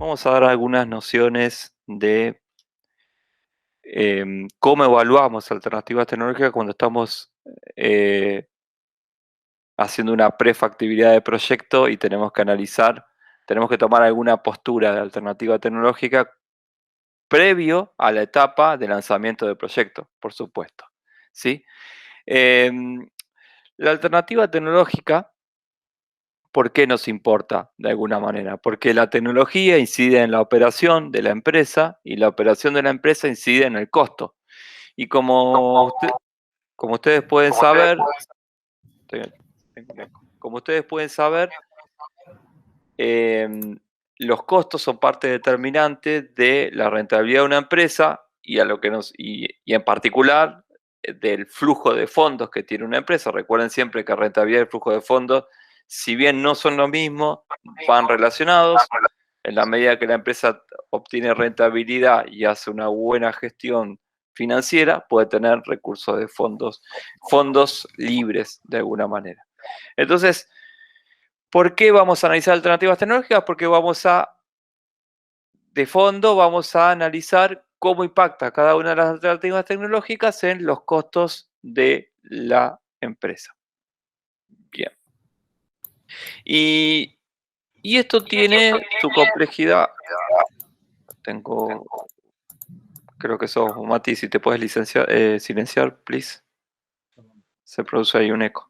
Vamos a dar algunas nociones de cómo evaluamos alternativas tecnológicas cuando estamos eh, haciendo una prefactibilidad de proyecto y tenemos que analizar, tenemos que tomar alguna postura de alternativa tecnológica previo a la etapa de lanzamiento del proyecto, por supuesto. ¿Sí? Em, la alternativa tecnológica, ¿por qué nos importa de alguna manera? Porque la tecnología incide en la operación de la empresa y la operación de la empresa incide en el costo. Y como ustedes pueden saber, tengo un eco. Como ustedes pueden saber, em, los costos son parte determinante de la rentabilidad de una empresa y a lo que y en particular del flujo de fondos que tiene una empresa. Recuerden siempre que rentabilidad y flujo de fondos, si bien no son lo mismo, van relacionados. En la medida que la empresa obtiene rentabilidad y hace una buena gestión financiera, puede tener recursos de fondos libres de alguna manera. Entonces, ¿por qué vamos a analizar alternativas tecnológicas? Porque de fondo vamos a analizar cómo impacta cada una de las alternativas tecnológicas en los costos de la empresa. Bien. Y, y esto tiene su complejidad. Creo que sos Mati, si te puedes silenciar, please. Se produce ahí un eco.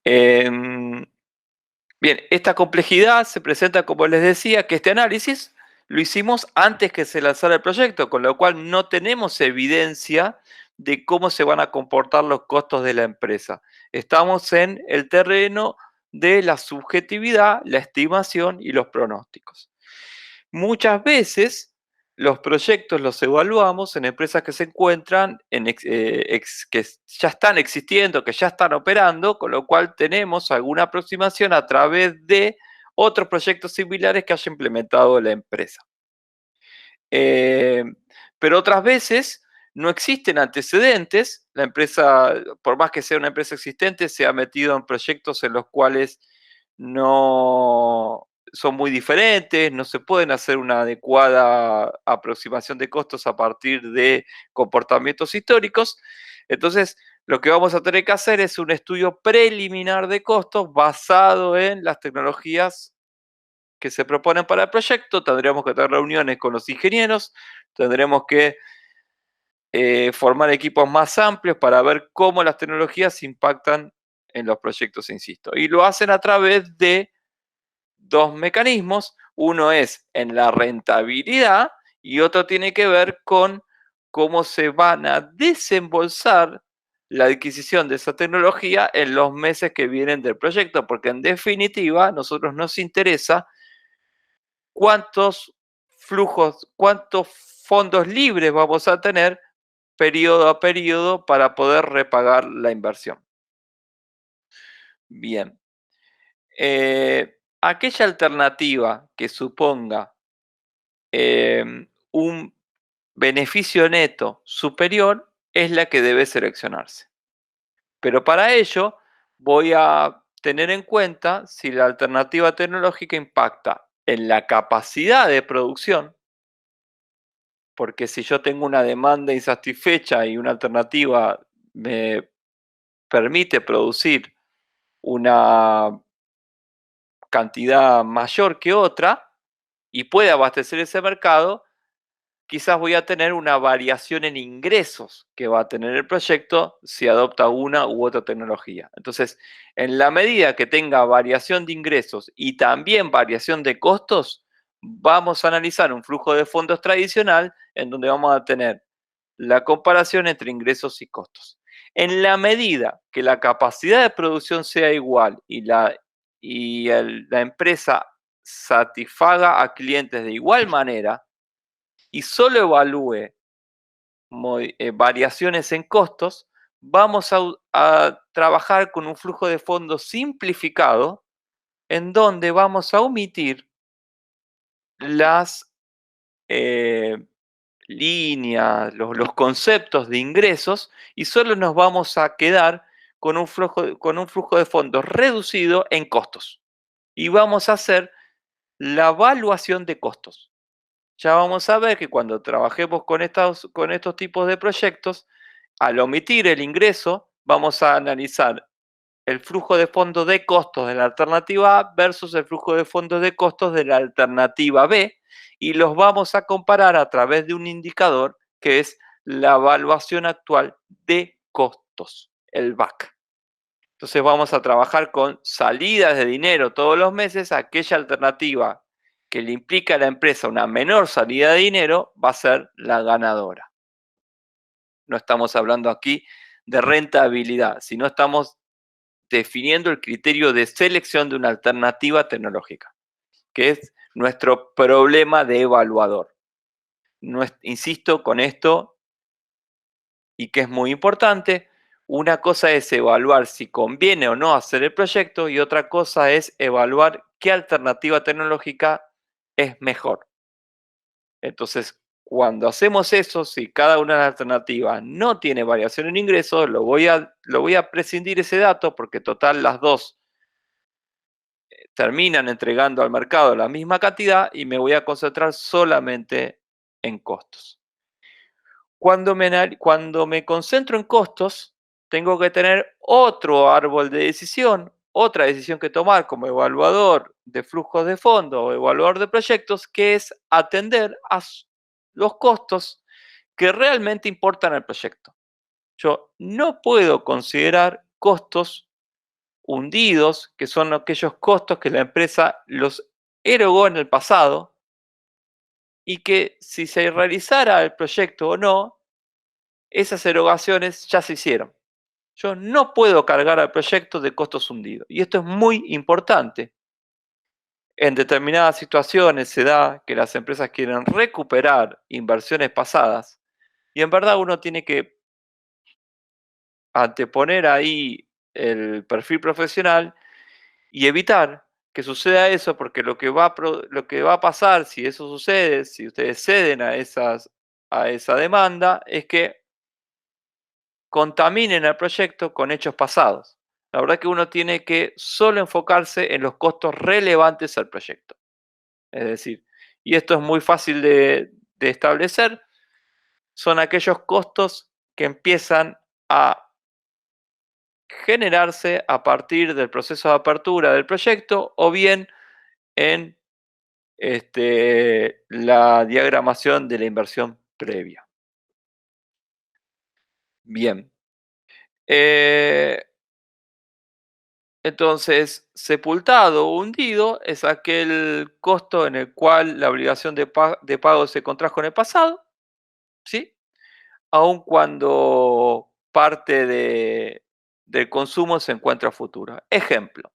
Em, Bien, esta complejidad se presenta, como les decía, que este análisis lo hicimos antes que se lanzara el proyecto, con lo cual no tenemos evidencia de cómo se van a comportar los costos de la empresa. Estamos en el terreno de la subjetividad, la estimación y los pronósticos. Muchas veces los proyectos los evaluamos en empresas que se encuentran, que ya están existiendo, que ya están operando, con lo cual tenemos alguna aproximación a través de otros proyectos similares que haya implementado la empresa. Pero otras veces no existen antecedentes, la empresa, por más que sea una empresa existente, se ha metido en proyectos en los cuales no son muy diferentes, no se pueden hacer una adecuada aproximación de costos a partir de comportamientos históricos. Entonces, lo que vamos a tener que hacer es un estudio preliminar de costos basado en las tecnologías que se proponen para el proyecto. Tendremos que tener reuniones con los ingenieros, tendremos que formar equipos más amplios para ver cómo las tecnologías impactan en los proyectos, insisto. Y lo hacen a través de dos mecanismos. Uno es en la rentabilidad y otro tiene que ver con cómo se van a desembolsar la adquisición de esa tecnología en los meses que vienen del proyecto, porque en definitiva a nosotros nos interesa cuántos flujos, cuántos fondos libres vamos a tener periodo a periodo para poder repagar la inversión. Bien. Aquella alternativa que suponga un beneficio neto superior es la que debe seleccionarse. Pero para ello voy a tener en cuenta si la alternativa tecnológica impacta en la capacidad de producción, porque si yo tengo una demanda insatisfecha y una alternativa me permite producir una cantidad mayor que otra y puede abastecer ese mercado, quizás voy a tener una variación en ingresos que va a tener el proyecto si adopta una u otra tecnología. Entonces, en la medida que tenga variación de ingresos y también variación de costos, vamos a analizar un flujo de fondos tradicional en donde vamos a tener la comparación entre ingresos y costos. En la medida que la capacidad de producción sea igual y la empresa satisfaga a clientes de igual manera y solo evalúe variaciones en costos, vamos a trabajar con un flujo de fondos simplificado en donde vamos a omitir las eh, líneas, los conceptos de ingresos y solo nos vamos a quedar con un flujo de fondos reducido en costos. Y vamos a hacer la evaluación de costos. ya vamos a ver que cuando trabajemos con estos tipos de proyectos, al omitir el ingreso, vamos a analizar el flujo de fondos de costos de la alternativa A versus el flujo de fondos de costos de la alternativa B, y los vamos a comparar a través de un indicador que es la evaluación actual de costos, el VAC. Entonces vamos a trabajar con salidas de dinero todos los meses. Aquella alternativa que le implica a la empresa una menor salida de dinero va a ser la ganadora. No estamos hablando aquí de rentabilidad, sino estamos definiendo el criterio de selección de una alternativa tecnológica, que es nuestro problema de evaluador. Insisto con esto, y que es muy importante, una cosa es evaluar si conviene o no hacer el proyecto y otra cosa es evaluar qué alternativa tecnológica es mejor. Entonces, cuando hacemos eso, si cada una de las alternativas no tiene variación en ingresos, lo voy a prescindir ese dato porque total las dos terminan entregando al mercado la misma cantidad y me voy a concentrar solamente en costos. Cuando me concentro en costos, tengo que tener otro árbol de decisión, otra decisión que tomar como evaluador de flujos de fondos o evaluador de proyectos, que es atender a los costos que realmente importan al proyecto. Yo no puedo considerar costos hundidos, que son aquellos costos que la empresa los erogó en el pasado y que si se realizara el proyecto o no, esas erogaciones ya se hicieron. Yo no puedo cargar al proyecto de costos hundidos. Y esto es muy importante. En determinadas situaciones se da que las empresas quieren recuperar inversiones pasadas y en verdad uno tiene que anteponer ahí el perfil profesional y evitar que suceda eso, porque lo que va a pasar si eso sucede, si ustedes ceden a esa demanda, es que contaminen el proyecto con hechos pasados. La verdad que uno tiene que solo enfocarse en los costos relevantes al proyecto. Es decir, y esto es muy fácil de establecer, son aquellos costos que empiezan a generarse a partir del proceso de apertura del proyecto o bien en la diagramación de la inversión previa. Bien. Entonces, sepultado o hundido es aquel costo en el cual la obligación de pago se contrajo en el pasado, ¿sí? Aun cuando parte del consumo se encuentra a futuro. Ejemplo,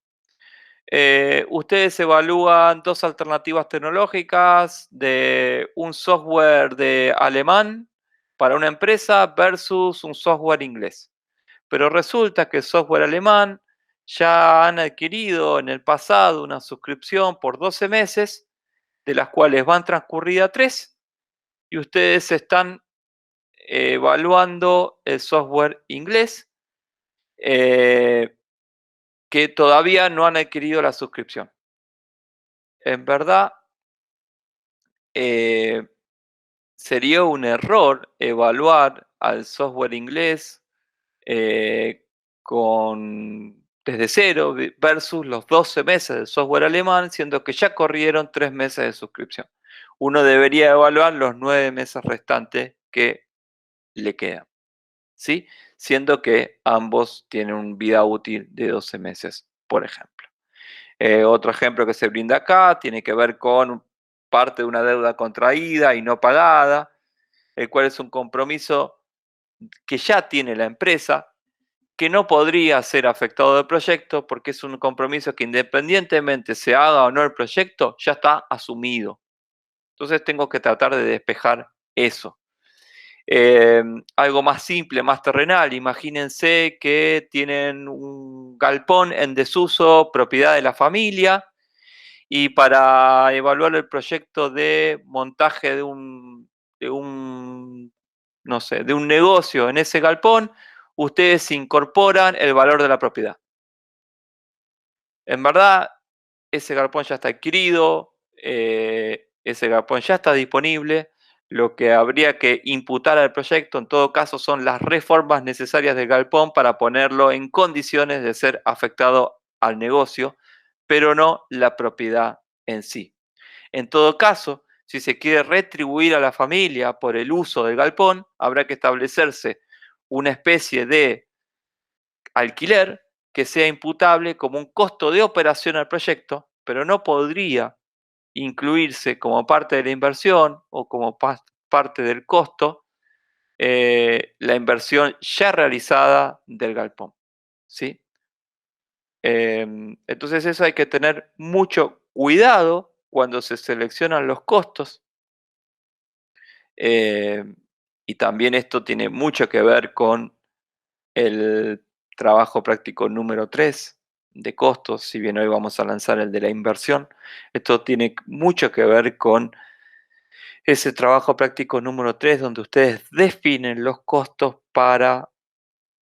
ustedes evalúan dos alternativas tecnológicas de un software de alemán para una empresa versus un software inglés. Pero resulta que el software alemán ya han adquirido en el pasado una suscripción por 12 meses, de las cuales van transcurrida 3, y ustedes están evaluando el software inglés, que todavía no han adquirido la suscripción. En verdad, eh, sería un error evaluar al software inglés eh, desde cero versus los 12 meses del software alemán, siendo que ya corrieron 3 meses de suscripción. Uno debería evaluar los 9 meses restantes que le quedan, ¿sí? Siendo que ambos tienen una vida útil de 12 meses, por ejemplo. Otro ejemplo que se brinda acá tiene que ver con parte de una deuda contraída y no pagada, el cual es un compromiso que ya tiene la empresa, que no podría ser afectado del proyecto porque es un compromiso que independientemente se haga o no el proyecto, ya está asumido. Entonces tengo que tratar de despejar eso. Algo más simple, más terrenal, imagínense que tienen un galpón en desuso, propiedad de la familia, y para evaluar el proyecto de montaje no sé, de un negocio en ese galpón, ustedes incorporan el valor de la propiedad. En verdad, ese galpón ya está adquirido, ese galpón ya está disponible. Lo que habría que imputar al proyecto, en todo caso, son las reformas necesarias del galpón para ponerlo en condiciones de ser afectado al negocio, pero no la propiedad en sí. En todo caso, si se quiere retribuir a la familia por el uso del galpón, habrá que establecerse una especie de alquiler que sea imputable como un costo de operación al proyecto, pero no podría incluirse como parte de la inversión o como parte del costo la inversión ya realizada del galpón. ¿Sí? Entonces eso hay que tener mucho cuidado cuando se seleccionan los costos. Y también esto tiene mucho que ver con el trabajo práctico número 3 de costos, si bien hoy vamos a lanzar el de la inversión. Esto tiene mucho que ver con ese trabajo práctico número 3 donde ustedes definen los costos para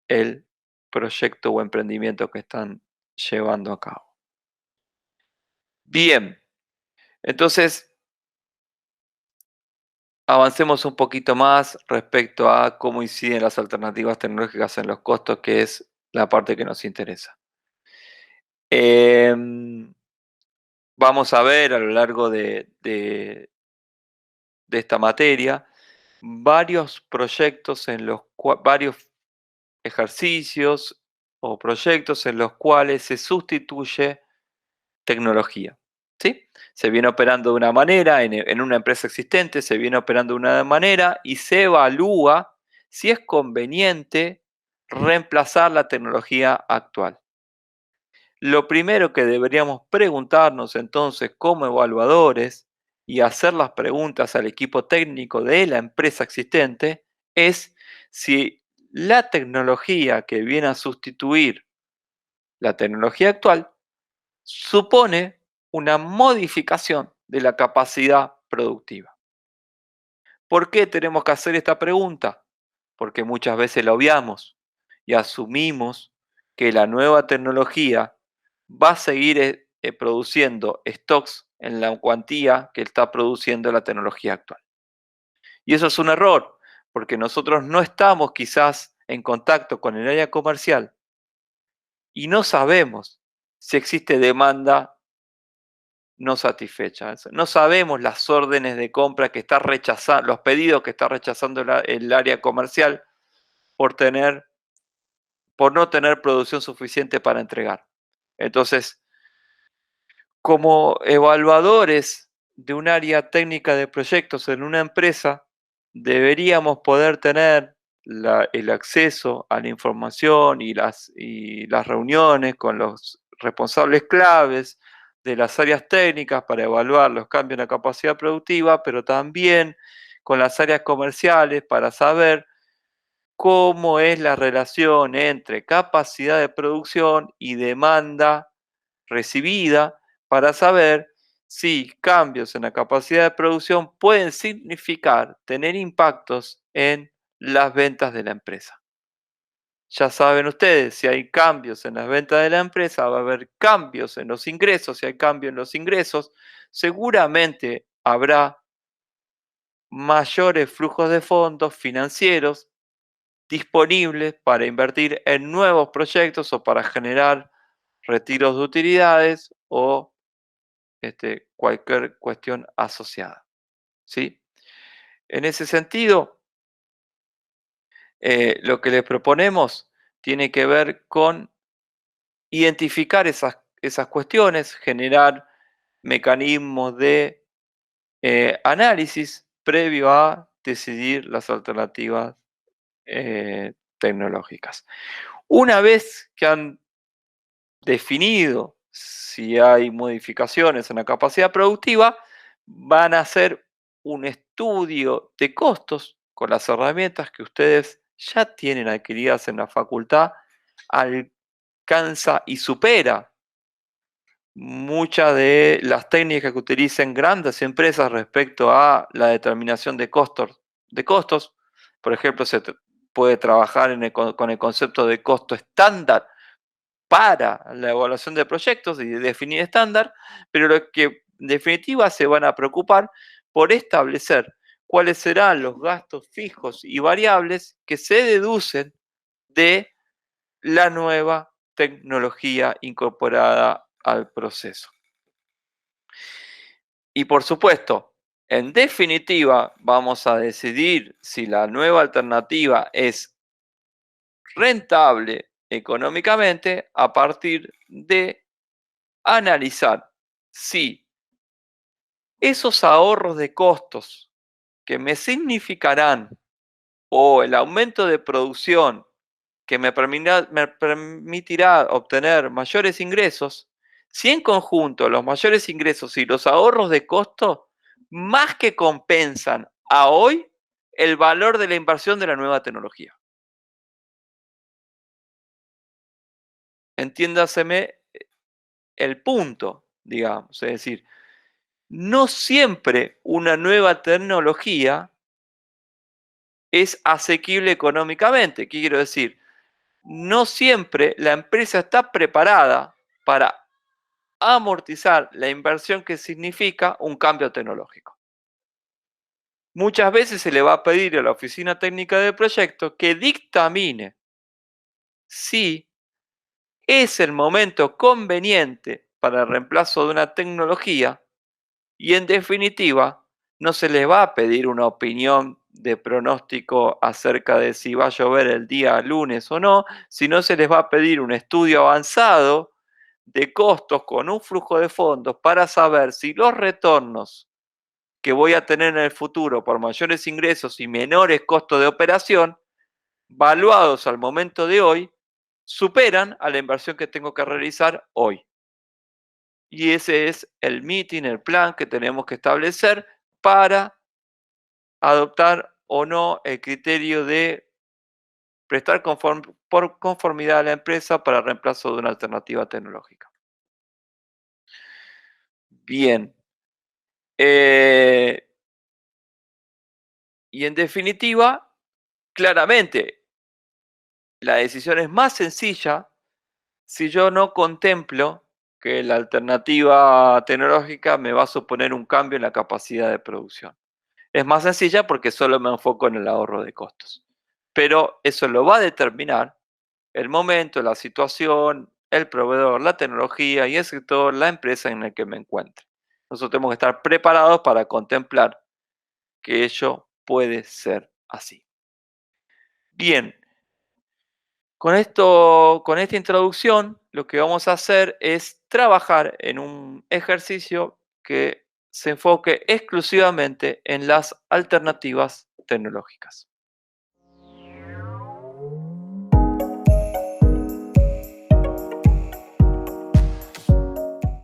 el proyecto o emprendimiento que están llevando a cabo. Bien, entonces avancemos un poquito más respecto a cómo inciden las alternativas tecnológicas en los costos, que es la parte que nos interesa. Em, Vamos a ver a lo largo de esta materia varios proyectos en los varios ejercicios o proyectos en los cuales se sustituye tecnología. ¿Sí? Se viene operando de una manera, en una empresa existente se viene operando de una manera y se evalúa si es conveniente reemplazar la tecnología actual. Lo primero que deberíamos preguntarnos entonces como evaluadores y hacer las preguntas al equipo técnico de la empresa existente es si la tecnología que viene a sustituir la tecnología actual supone una modificación de la capacidad productiva. ¿Por qué tenemos que hacer esta pregunta? Porque muchas veces la obviamos y asumimos que la nueva tecnología va a seguir produciendo stocks en la cuantía que está produciendo la tecnología actual. Y eso es un error, porque nosotros no estamos quizás en contacto con el área comercial y no sabemos si existe demanda no satisfecha. No sabemos las órdenes de compra que está rechazando, los pedidos que está rechazando el área comercial por por no tener producción suficiente para entregar. Entonces, como evaluadores de un área técnica de proyectos en una empresa, deberíamos poder tener el acceso a la información y las reuniones con los responsables claves de las áreas técnicas para evaluar los cambios en la capacidad productiva, pero también con las áreas comerciales para saber cómo es la relación entre capacidad de producción y demanda recibida para saber si cambios en la capacidad de producción pueden significar tener impactos en las ventas de la empresa. Ya saben ustedes, si hay cambios en las ventas de la empresa, va a haber cambios en los ingresos. Si hay cambio en los ingresos, seguramente habrá mayores flujos de fondos financieros disponibles para invertir en nuevos proyectos o para generar retiros de utilidades o cualquier cuestión asociada. ¿Sí? En ese sentido, lo que les proponemos tiene que ver con identificar esas cuestiones, generar mecanismos de análisis previo a decidir las alternativas tecnológicas. Una vez que han definido si hay modificaciones en la capacidad productiva, van a hacer un estudio de costos con las herramientas que ustedes ya tienen adquiridas en la facultad, alcanza y supera muchas de las técnicas que utilicen grandes empresas respecto a la determinación de costos. Por ejemplo, puede trabajar con el concepto de costo estándar para la evaluación de proyectos y definir estándar, pero lo que En definitiva, se van a preocupar por establecer cuáles serán los gastos fijos y variables que se deducen de la nueva tecnología incorporada al proceso. Y por supuesto, en definitiva, vamos a decidir si la nueva alternativa es rentable económicamente a partir de analizar si esos ahorros de costos que me significarán o el aumento de producción que me permitirá obtener mayores ingresos, si en conjunto los mayores ingresos y los ahorros de costo más que compensan a hoy el valor de la inversión de la nueva tecnología. Entiéndaseme el punto, digamos, es decir, no siempre una nueva tecnología es asequible económicamente. ¿Qué quiero decir? No siempre la empresa está preparada para amortizar la inversión que significa un cambio tecnológico. Muchas veces se le va a pedir a la oficina técnica del proyecto que dictamine si es el momento conveniente para el reemplazo de una tecnología y en definitiva no se les va a pedir una opinión de pronóstico acerca de si va a llover el día lunes o no, sino se les va a pedir un estudio avanzado de costos con un flujo de fondos para saber si los retornos que voy a tener en el futuro por mayores ingresos y menores costos de operación, valuados al momento de hoy, superan a la inversión que tengo que realizar hoy. Y ese es el meeting, el plan que tenemos que establecer para adoptar o no el criterio de prestar por conformidad a la empresa para reemplazo de una alternativa tecnológica. Bien. Eh, y en definitiva, claramente, la decisión es más sencilla si yo no contemplo que la alternativa tecnológica me va a suponer un cambio en la capacidad de producción. Es más sencilla porque solo me enfoco en el ahorro de costos. Pero eso lo va a determinar el momento, la situación, el proveedor, la tecnología y el sector, la empresa en la que me encuentre. Nosotros tenemos que estar preparados para contemplar que ello puede ser así. Bien, con esta introducción, lo que vamos a hacer es trabajar en un ejercicio que se enfoque exclusivamente en las alternativas tecnológicas.